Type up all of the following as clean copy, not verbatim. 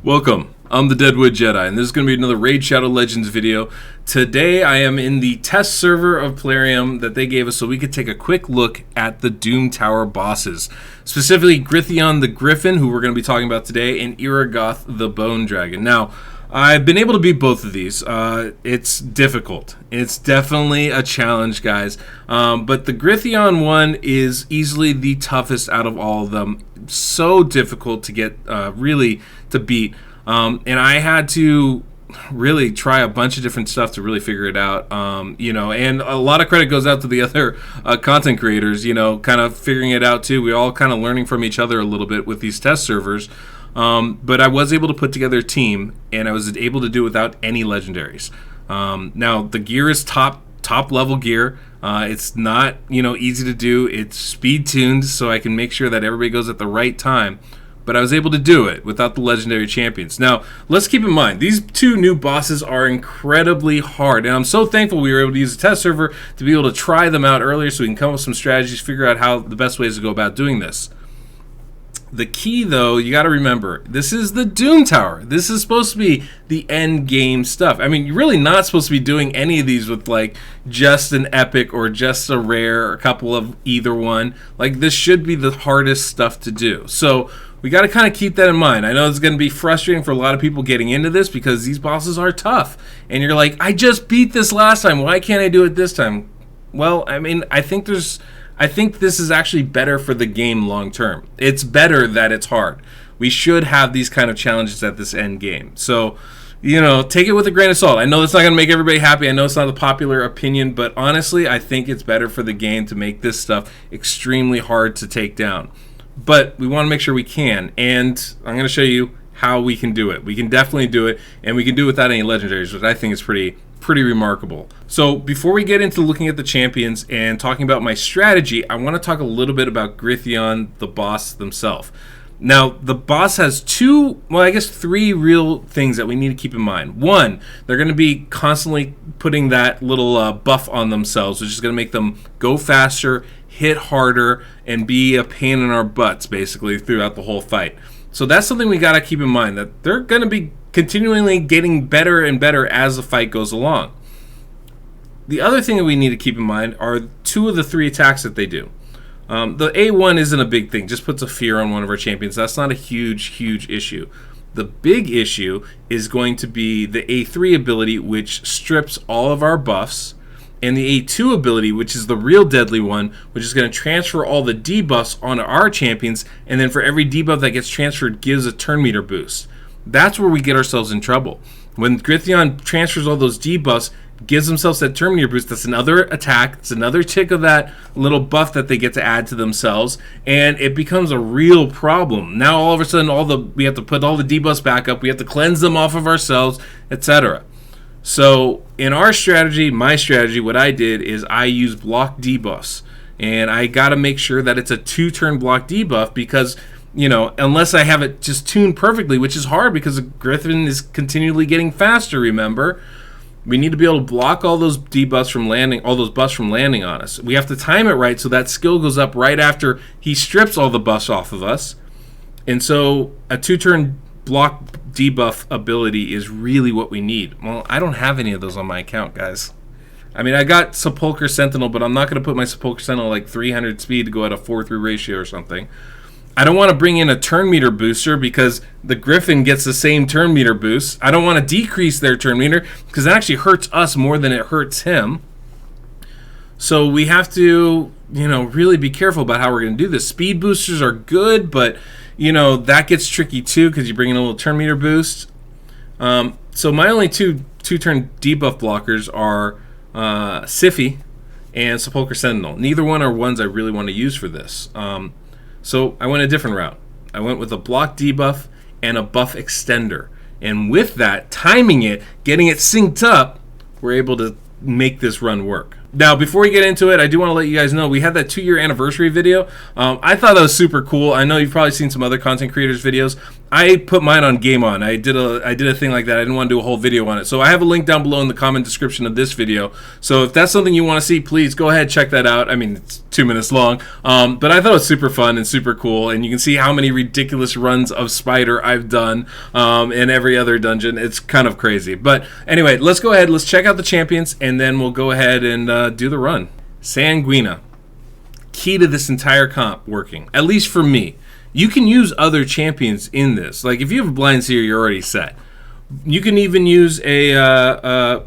Welcome, I'm the Deadwood Jedi, and this is going to be another Raid Shadow Legends video. Today I am in the test server of Plarium that they gave us so we could take a quick look at the Doom Tower bosses. Specifically Grythion the Gryffin, who we're going to be talking about today, and Iragoth the Bone Dragon. Now, I've been able to beat both of these. It's difficult. It's definitely a challenge, guys. But the Grythion one is easily the toughest out of all of them. So difficult to get, really, to beat. And I had to really try a bunch of different stuff to really figure it out. And a lot of credit goes out to the other content creators, kind of figuring it out too. We're all kind of learning from each other a little bit with these test servers. But I was able to put together a team, and I was able to do it without any legendaries. Now, the gear is top level gear. It's not, easy to do. It's speed tuned, so I can make sure that everybody goes at the right time. But I was able to do it without the legendary champions. Now, let's keep in mind, these two new bosses are incredibly hard. And I'm so thankful we were able to use a test server to be able to try them out earlier so we can come up with some strategies, figure out how the best ways to go about doing this. The key, though, you got to remember, this is the Doom Tower. This is supposed to be the end game stuff. I mean, you're really not supposed to be doing any of these with, like, just an epic or just a rare or a couple of either one. Like, this should be the hardest stuff to do. So we got to kind of keep that in mind. I know it's going to be frustrating for a lot of people getting into this because these bosses are tough. And you're like, I just beat this last time. Why can't I do it this time? Well, I mean, I think this is actually better for the game long term. It's better that it's hard. We should have these kind of challenges at this end game. So, take it with a grain of salt. I know it's not going to make everybody happy. I know it's not a popular opinion, but honestly, I think it's better for the game to make this stuff extremely hard to take down. But we want to make sure we can, and I'm going to show you how we can do it. We can definitely do it, and we can do it without any legendaries, which I think is pretty remarkable. So before we get into looking at the champions and talking about my strategy, I want to talk a little bit about Grythion, the boss themselves. Now, the boss has three real things that we need to keep in mind. One, they're going to be constantly putting that little buff on themselves, which is going to make them go faster, hit harder, and be a pain in our butts, basically, throughout the whole fight. So that's something we got to keep in mind, that they're going to be continually getting better and better as the fight goes along. The other thing that we need to keep in mind are two of the three attacks that they do. The A1 isn't a big thing, just puts a fear on one of our champions. That's not a huge issue. The big issue is going to be the A3 ability, which strips all of our buffs, and the A2 ability, which is the real deadly one, which is going to transfer all the debuffs onto our champions, and then for every debuff that gets transferred gives a turn meter boost. That's where we get ourselves in trouble. When Grythion transfers all those debuffs, gives themselves that turn meter boost, that's another attack, it's another tick of that little buff that they get to add to themselves, and it becomes a real problem. Now all of a sudden we have to put all the debuffs back up, we have to cleanse them off of ourselves, etc. So in our strategy, my strategy, what I did is I use block debuffs, and I got to make sure that it's a 2-turn block debuff because unless I have it just tuned perfectly, which is hard because Gryffin is continually getting faster, remember, we need to be able to block all those debuffs from landing, all those buffs from landing on us. We have to time it right so that skill goes up right after he strips all the buffs off of us. And so a 2-turn block debuff ability is really what we need. Well, I don't have any of those on my account, guys. I mean, I got Sepulchre Sentinel, but I'm not going to put my Sepulchre Sentinel like 300 speed to go at a 4-3 ratio or something. I don't want to bring in a turn meter booster because the Gryffin gets the same turn meter boost. I don't want to decrease their turn meter because it actually hurts us more than it hurts him. So we have to, really be careful about how we're going to do this. Speed boosters are good, but, that gets tricky too because you bring in a little turn meter boost. So my only two-turn debuff blockers are Siphi and Sepulchre Sentinel. Neither one are ones I really want to use for this. So I went a different route. I went with a block debuff and a buff extender. And with that, timing it, getting it synced up, we're able to make this run work. Now, before we get into it, I do want to let you guys know we had that 2-year anniversary video. I thought that was super cool. I know you've probably seen some other content creators' videos. I put mine on Game On. I did a thing like that. I didn't want to do a whole video on it. So I have a link down below in the comment description of this video. So if that's something you want to see, please go ahead, check that out. I mean, it's 2 minutes long. But I thought it was super fun and super cool. And you can see how many ridiculous runs of Spider I've done in every other dungeon. It's kind of crazy. But anyway, let's go ahead. Let's check out the champions, and then we'll go ahead and do the run. Sanguina. Key to this entire comp working, at least for me. You can use other champions in this. Like if you have a blind seer, you're already set. You can even use a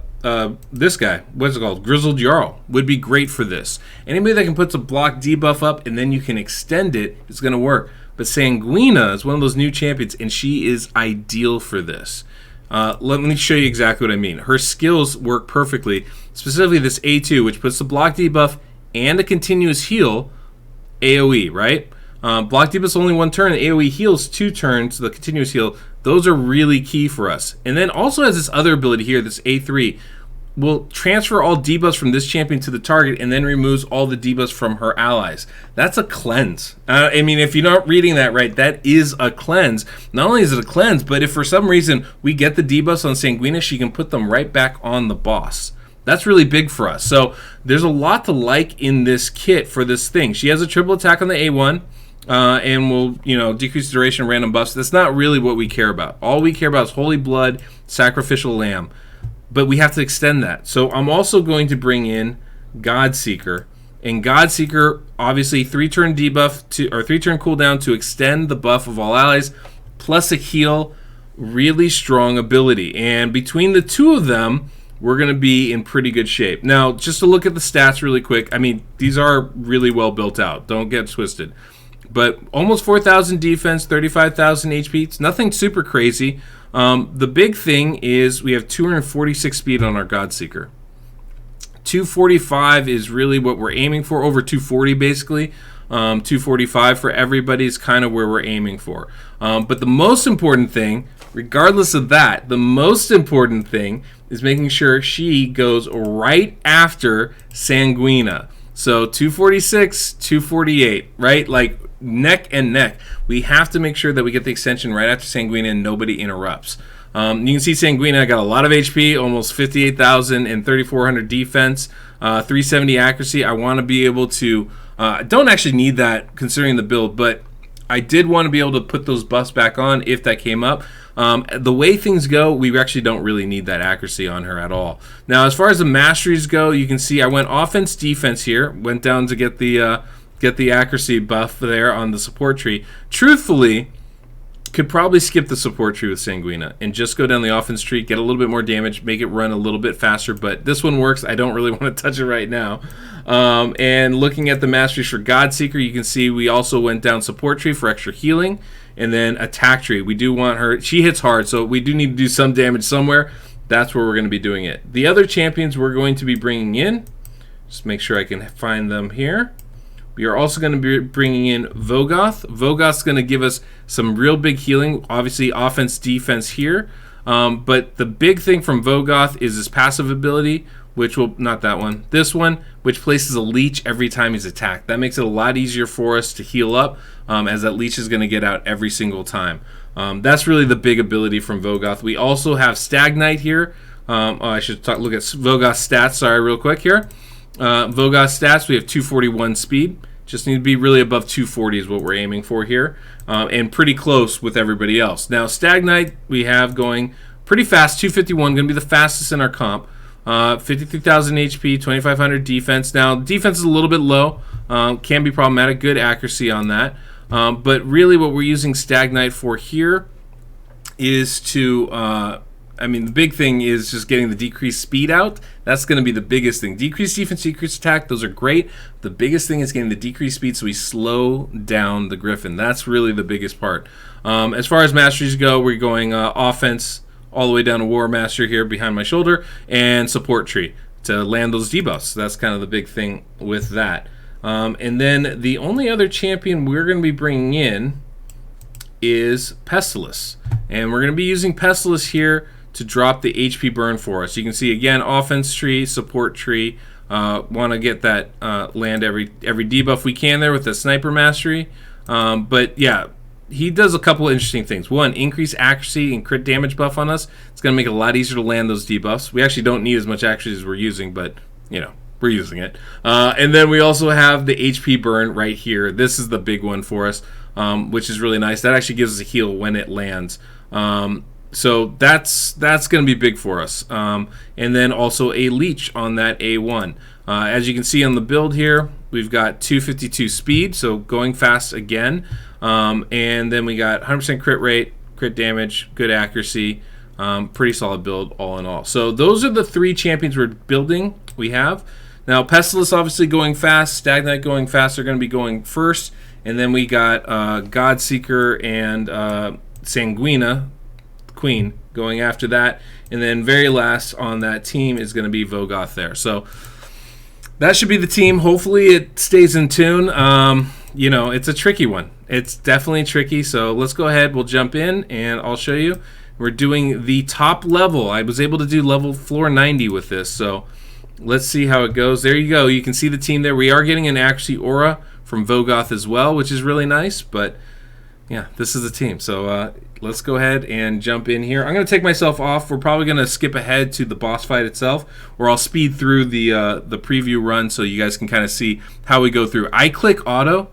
this guy. What's it called? Grizzled Jarl would be great for this. Anybody that can put some block debuff up and then you can extend it is going to work. But Sanguina is one of those new champions, and she is ideal for this. Let me show you exactly what I mean. Her skills work perfectly. Specifically this A2, which puts the block debuff and a continuous heal AoE, right? Block debuff is only 1 turn, and AoE heals 2 turns, the continuous heal. Those are really key for us. And then also has this other ability here, this A3, will transfer all debuffs from this champion to the target and then removes all the debuffs from her allies. That's a cleanse. I mean, if you're not reading that right, that is a cleanse. Not only is it a cleanse, but if for some reason we get the debuffs on Sanguina, she can put them right back on the boss. That's really big for us. So there's a lot to like in this kit for this thing. She has a triple attack on the A1. And will, decrease the duration of random buffs. That's not really what we care about. All we care about is Holy Blood, Sacrificial Lamb. But we have to extend that. So I'm also going to bring in Godseeker. And Godseeker, obviously, 3-turn debuff or 3-turn cooldown to extend the buff of all allies, plus a heal. Really strong ability. And between the two of them, we're going to be in pretty good shape. Now, just to look at the stats really quick. I mean, these are really well built out. Don't get twisted. But almost 4,000 defense, 35,000 HP. It's nothing super crazy. The big thing is we have 246 speed on our Godseeker. 245 is really what we're aiming for, over 240 basically. 245 for everybody is kind of where we're aiming for. But the most important thing, regardless of that, the most important thing is making sure she goes right after Sanguina. So 246, 248, right? Like neck and neck. We have to make sure that we get the extension right after Sanguina and nobody interrupts. You can see Sanguina got a lot of HP, almost 58,000 and 3,400 defense, 370 accuracy. I want to be able to, don't actually need that considering the build, but I did want to be able to put those buffs back on if that came up. The way things go, we actually don't really need that accuracy on her at all. Now, as far as the masteries go, you can see I went offense, defense here. Went down to get the accuracy buff there on the support tree. Truthfully, could probably skip the support tree with Sanguina and just go down the offense tree, get a little bit more damage, make it run a little bit faster, but this one works. I don't really want to touch it right now. And looking at the masteries for Godseeker, you can see we also went down support tree for extra healing, and then attack tree. We do want her, she hits hard, so we do need to do some damage somewhere. That's where we're going to be doing it. The other champions we're going to be bringing in, just make sure I can find them here. We are also going to be bringing in Vogoth. Vogoth's going to give us some real big healing, obviously offense, defense here. But the big thing from Vogoth is his passive ability, which will, not that one, this one, which places a leech every time he's attacked. That makes it a lot easier for us to heal up, as that leech is going to get out every single time. That's really the big ability from Vogoth. We also have Stagnite here. I should look at Vogoth's stats, sorry, real quick here. Vogoth's stats, we have 241 speed. Just need to be really above 240 is what we're aiming for here. And pretty close with everybody else. Now, Stagnite we have going pretty fast, 251, going to be the fastest in our comp. 53,000 HP, 2,500 defense. Now, defense is a little bit low. Can be problematic. Good accuracy on that. But really what we're using Stagnite for here is to... I mean, the big thing is just getting the decreased speed out. That's going to be the biggest thing. Decreased defense, decreased attack, those are great. The biggest thing is getting the decreased speed so we slow down the Gryffin. That's really the biggest part. As far as masteries go, we're going offense all the way down to War Master here behind my shoulder, and support tree to land those debuffs. That's kind of the big thing with that. And then the only other champion we're going to be bringing in is Pestilus. And we're going to be using Pestilus here to drop the HP burn for us. You can see, again, offense tree, support tree, Want to get that land every debuff we can there with the sniper mastery. But yeah, he does a couple of interesting things. One, increase accuracy and crit damage buff on us. It's going to make it a lot easier to land those debuffs. We actually don't need as much accuracy as we're using, but you know, we're using it. And then we also have the HP burn right here. This is the big one for us, which is really nice. That actually gives us a heal when it lands. So that's going to be big for us. And then also a leech on that A1. As you can see on the build here, we've got 252 speed, so going fast again. And then we got 100% crit rate, crit damage, good accuracy. Pretty solid build all in all. So those are the 3 champions we're building. We have now Pestilus obviously going fast, Stagnite going fast. They're going to be going first, and then we got Godseeker and Sanguina Queen going after that, and then very last on that team is going to be Vogoth there. So that should be the team. Hopefully it stays in tune. You know, it's a tricky one. It's definitely tricky. So let's go ahead. We'll jump in, and I'll show you. We're doing the top level. I was able to do level floor 90 with this. So let's see how it goes. There you go. You can see the team there. We are getting an accuracy aura from Vogoth as well, which is really nice. But yeah, this is the team. So let's go ahead and jump in here. I'm going to take myself off. We're probably going to skip ahead to the boss fight itself, or I'll speed through the preview run so you guys can kind of see how we go through. I click auto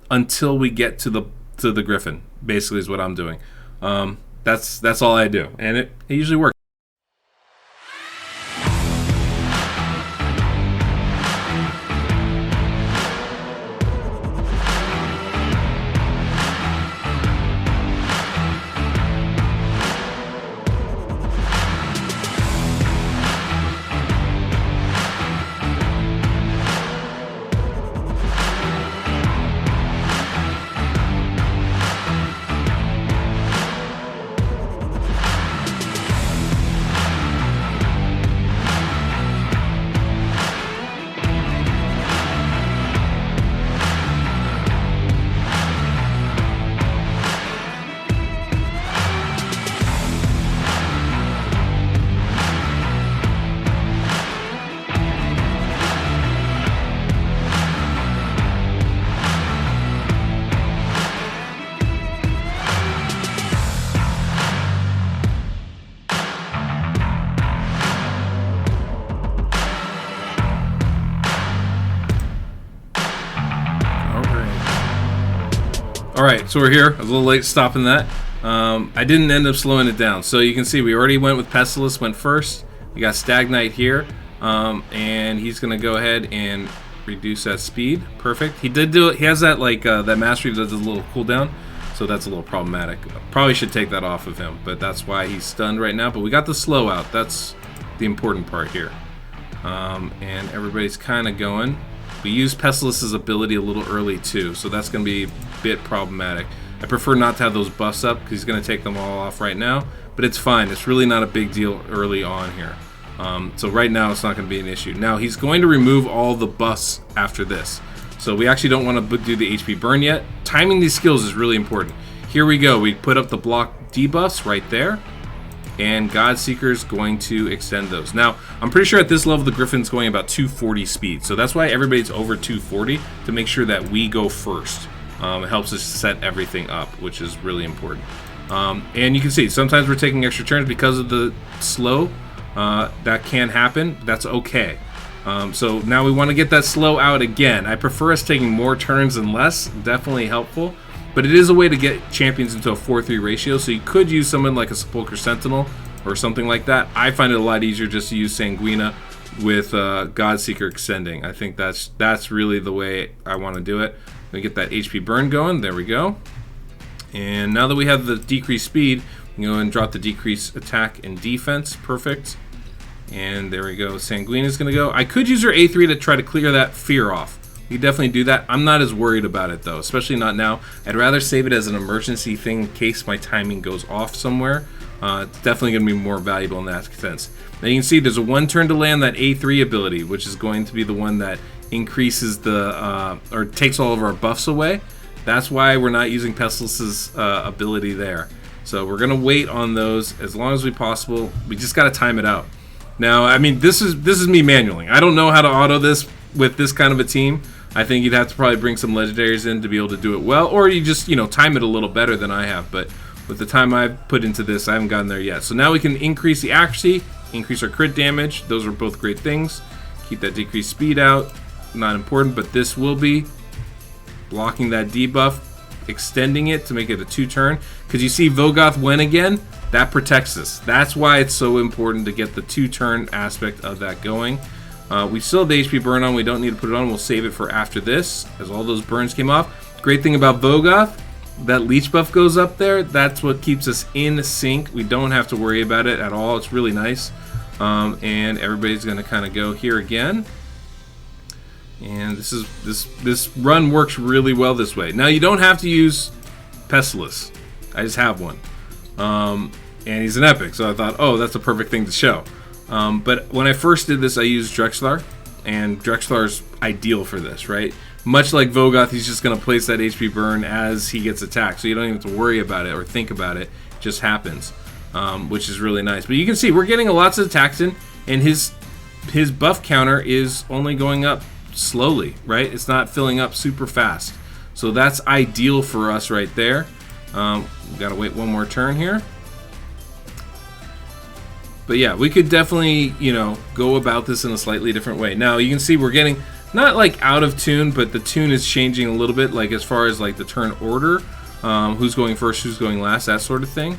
until we get to the Gryffin. Basically, is what I'm doing. That's all I do, and it usually works. Alright, so we're here. I was a little late stopping that. I didn't end up slowing it down. So you can see we already went with Pestilus, went first. We got Stagnite here. And he's going to go ahead and reduce that speed. Perfect. He did do it. He has that like that mastery that does a little cooldown. So that's a little problematic. Probably should take that off of him, but that's why he's stunned right now. But we got the slow out. That's the important part here. And everybody's kind of going. We used Pestilus's ability a little early too, so that's going to be a bit problematic. I prefer not to have those buffs up because he's going to take them all off right now, but it's fine. It's really not a big deal early on here. So right now it's not going to be an issue. Now he's going to remove all the buffs after this. So we actually don't want to do the HP burn yet. Timing these skills is really important. Here we go. We put up the block debuffs right there. And Godseeker's going to extend those. Now, I'm pretty sure at this level the Gryphin's going about 240 speed. So that's why everybody's over 240 to make sure that we go first. It helps us set everything up, which is really important. And you can see sometimes we're taking extra turns because of the slow. That can happen. That's okay. So now we want to get that slow out again. I prefer us taking more turns and less. Definitely helpful. But it is a way to get champions into a 4-3 ratio, so you could use someone like a Sepulchre Sentinel or something like that. I find it a lot easier just to use Sanguina with Godseeker extending. I think that's really the way I want to do it. We get that HP burn going. There we go. And now that we have the decreased speed, we can go and drop the decreased attack and defense. Perfect. And there we go. Sanguina's going to go. I could use her A3 to try to clear that fear off. You definitely do that. I'm not as worried about it though, especially not now. I'd rather save it as an emergency thing in case my timing goes off somewhere. It's definitely going to be more valuable in that sense. Now you can see there's a 1 turn to land that A3 ability, which is going to be the one that increases the, or takes all of our buffs away. That's why we're not using Pestilus's ability there. So we're going to wait on those as long as we possible. We just got to time it out. Now, I mean, this is me manually. I don't know how to auto this with this kind of a team. I think you'd have to probably bring some legendaries in to be able to do it well, or you just, you know, time it a little better than I have. But with the time I've put into this, I haven't gotten there yet. So now we can increase the accuracy, increase our crit damage. Those are both great things. Keep that decreased speed out. Not important, but this will be blocking that debuff, extending it to make it a 2-turn. Because you see Vogoth win again, that protects us. That's why it's so important to get the 2-turn aspect of that going. We still have the HP burn on. We don't need to put it on. We'll save it for after this, as all those burns came off. Great thing about Vogoth, that leech buff goes up there. That's what keeps us in sync. We don't have to worry about it at all. It's really nice. And everybody's going to kind of go here again. And this run works really well this way. Now, you don't have to use Pestilus. I just have one. And he's an epic, so I thought, oh, that's a perfect thing to show. But when I first did this, I used Drexlar, and Drexlar's ideal for this, right? Much like Vogoth, he's just going to place that HP burn as he gets attacked, so you don't even have to worry about it or think about it. It just happens, which is really nice. But you can see we're getting lots of attacks in, and his buff counter is only going up slowly, right? It's not filling up super fast. So that's ideal for us right there. We've got to wait one more turn here. But yeah, we could definitely, you know, go about this in a slightly different way. Now, you can see we're getting, not like out of tune, but the tune is changing a little bit, like as far as like the turn order, who's going first, who's going last, that sort of thing.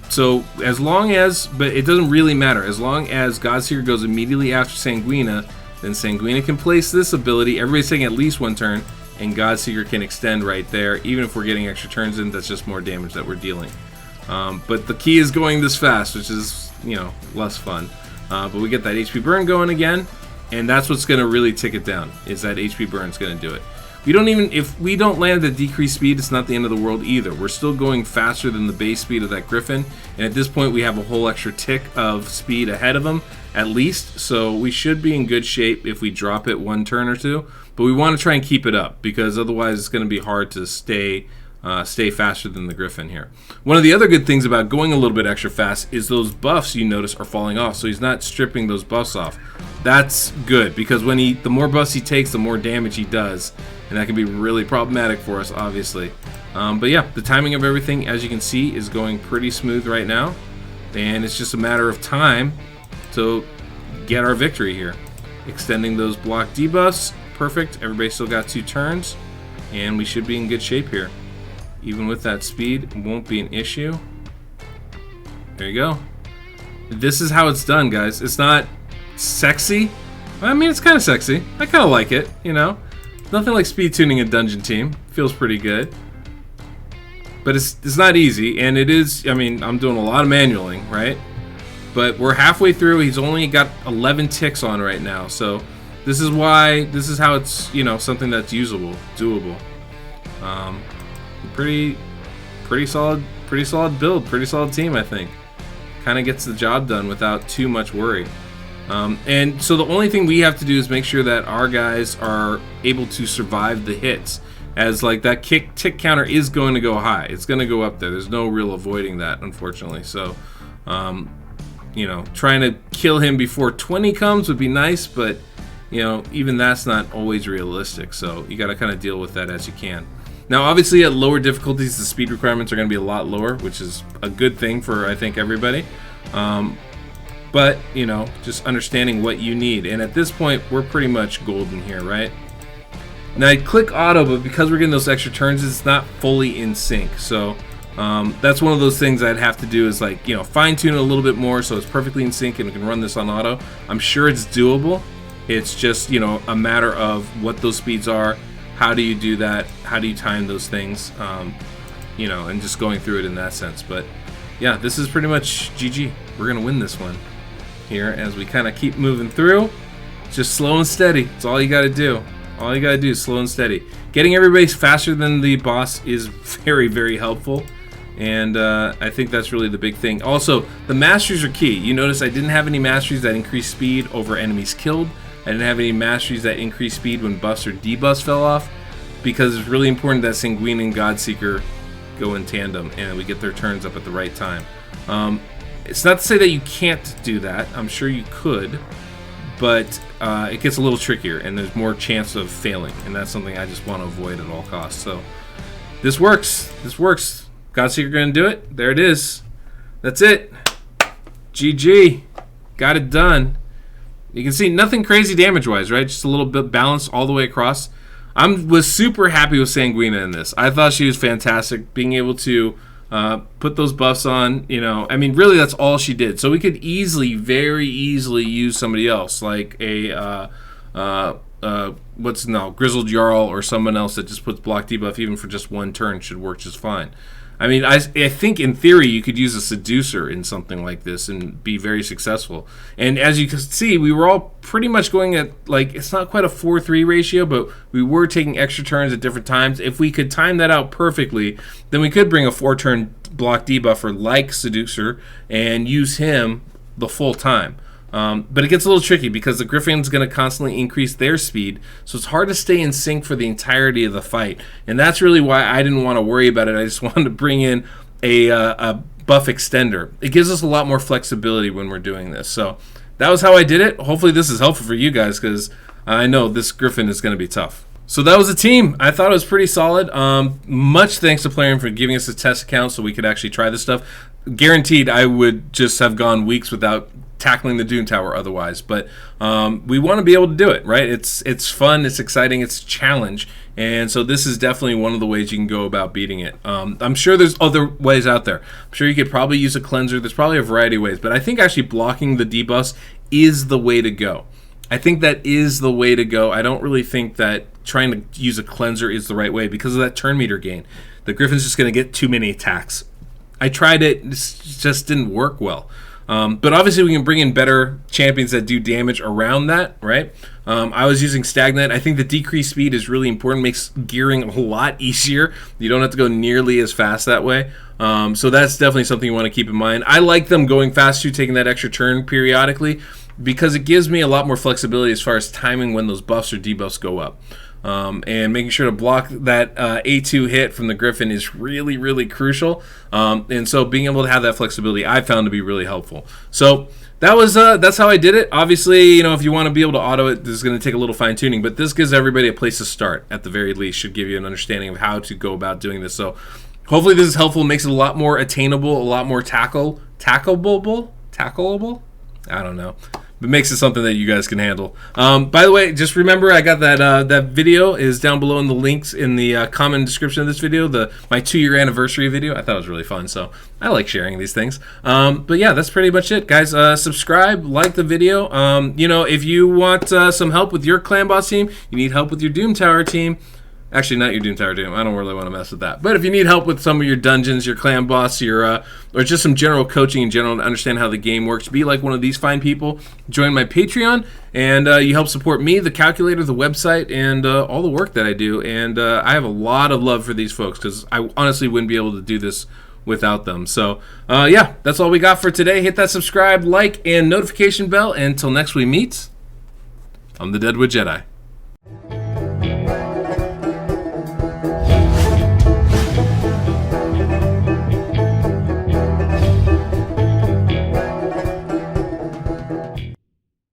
So as long as, but it doesn't really matter, as long as Godseeker goes immediately after Sanguina, then Sanguina can place this ability. Everybody's taking at least one turn, and Godseeker can extend right there. Even if we're getting extra turns in, that's just more damage that we're dealing. But the key is going this fast, which is, you know, less fun. But we get that HP burn going again, and that's what's going to really tick it down, is that HP burn's going to do it. We don't even, if we don't land at decreased speed, it's not the end of the world either. We're still going faster than the base speed of that Gryffin, and at this point we have a whole extra tick of speed ahead of him, at least, so we should be in good shape if we drop it one turn or two, but we want to try and keep it up, because otherwise it's going to be hard to stay faster than the Gryffin here. One of the other good things about going a little bit extra fast is those buffs, you notice, are falling off, so he's not stripping those buffs off. That's good, because when the more buffs he takes, the more damage he does, and that can be really problematic for us, obviously. But yeah, the timing of everything, as you can see, is going pretty smooth right now, and it's just a matter of time to get our victory here. Extending those block debuffs, perfect. Everybody still got 2 turns, and we should be in good shape here. Even with that speed, it won't be an issue. There you go. This is how it's done, guys. It's not sexy. I mean, it's kind of sexy. I kind of like it, you know. Nothing like speed tuning a dungeon team. Feels pretty good. But it's not easy, and it is, I mean, I'm doing a lot of manualing, right? But we're halfway through. He's only got 11 ticks on right now, so this is how it's, you know, something that's usable, doable. Pretty solid build, pretty solid team, I think. Kind of gets the job done without too much worry. And so the only thing we have to do is make sure that our guys are able to survive the hits, as like that tick counter is going to go high. It's going to go up there. There's no real avoiding that, unfortunately. So, you know, trying to kill him before 20 comes would be nice, but, you know, even that's not always realistic. So you got to kind of deal with that as you can. Now, obviously, at lower difficulties, the speed requirements are going to be a lot lower, which is a good thing for, I think, everybody. But, you know, just understanding what you need. And at this point, we're pretty much golden here, right? Now, I click auto, but because we're getting those extra turns, it's not fully in sync. So that's one of those things I'd have to do is, like, you know, fine-tune it a little bit more so it's perfectly in sync and we can run this on auto. I'm sure it's doable. It's just, you know, a matter of what those speeds are. How do you do that? How do you time those things? You know, and just going through it in that sense. But yeah, this is pretty much GG. We're gonna win this one here as we kind of keep moving through. Just slow and steady. That's all you got to do. All you got to do is slow and steady. Getting everybody faster than the boss is very, very helpful. And I think that's really the big thing. Also, the masteries are key. You notice I didn't have any masteries that increase speed over enemies killed. I didn't have any masteries that increase speed when buffs or debuffs fell off, because it's really important that Sanguine and Godseeker go in tandem and we get their turns up at the right time. It's not to say that you can't do that. I'm sure you could, but it gets a little trickier, and there's more chance of failing, and that's something I just want to avoid at all costs. So this works. This works. Godseeker going to do it. There it is. That's it. GG. Got it done. You can see nothing crazy damage-wise, right? Just a little bit balanced all the way across. Was super happy with Sanguina in this. I thought she was fantastic, being able to put those buffs on. You know, I mean, really, that's all she did. So we could easily, very easily use somebody else, like a Grizzled Jarl or someone else that just puts block debuff even for just one turn should work just fine. I mean, I think in theory you could use a Seducer in something like this and be very successful. And as you can see, we were all pretty much going at, like, it's not quite a 4-3 ratio, but we were taking extra turns at different times. If we could time that out perfectly, then we could bring a 4-turn block debuffer like Seducer and use him the full time. But it gets a little tricky because the Gryffin's going to constantly increase their speed, so it's hard to stay in sync for the entirety of the fight. And that's really why I didn't want to worry about it. I just wanted to bring in a buff extender. It gives us a lot more flexibility when we're doing this. So that was how I did it. Hopefully this is helpful for you guys, because I know this Gryffin is going to be tough. So that was the team. I thought it was pretty solid. Much thanks to Plarium for giving us a test account so we could actually try this stuff. Guaranteed I would just have gone weeks without tackling the Doom Tower otherwise, but we want to be able to do it, right? It's fun, it's exciting, it's a challenge, and so this is definitely one of the ways you can go about beating it. I'm sure there's other ways out there. I'm sure you could probably use a cleanser. There's probably a variety of ways, but I think actually blocking the debuffs is the way to go. I think that is the way to go. I don't really think that trying to use a cleanser is the right way because of that turn meter gain. The Griffin's just going to get too many attacks. I tried it, it just didn't work well. But obviously we can bring in better champions that do damage around that, right? I was using Stagnant. I think the decreased speed is really important, makes gearing a lot easier. You don't have to go nearly as fast that way. So that's definitely something you want to keep in mind. I like them going fast too, taking that extra turn periodically, because it gives me a lot more flexibility as far as timing when those buffs or debuffs go up. And making sure to block that A2 hit from the Gryffin is really, really crucial. And so being able to have that flexibility I found to be really helpful. So that was that's how I did it. Obviously, you know, if you want to be able to auto it, this is going to take a little fine tuning, but this gives everybody a place to start at the very least. Should give you an understanding of how to go about doing this. So hopefully this is helpful. It makes it a lot more attainable, a lot more tackleable. I don't know. It makes it something that you guys can handle. By the way, just remember I got that video is down below in the links in the comment description of this video, my 2-year anniversary video. I thought it was really fun, so I like sharing these things. But yeah, that's pretty much it, guys. Subscribe, like the video. You know, if you want some help with your clan boss team, you need help with your Doom Tower team. Actually, not your Doom Tower team. I don't really want to mess with that. But if you need help with some of your dungeons, your clan boss, or just some general coaching in general to understand how the game works, be like one of these fine people. Join my Patreon, and you help support me, the calculator, the website, and all the work that I do. And I have a lot of love for these folks because I honestly wouldn't be able to do this without them. So, yeah, that's all we got for today. Hit that subscribe, like, and notification bell. And until next we meet, I'm the Deadwood Jedi.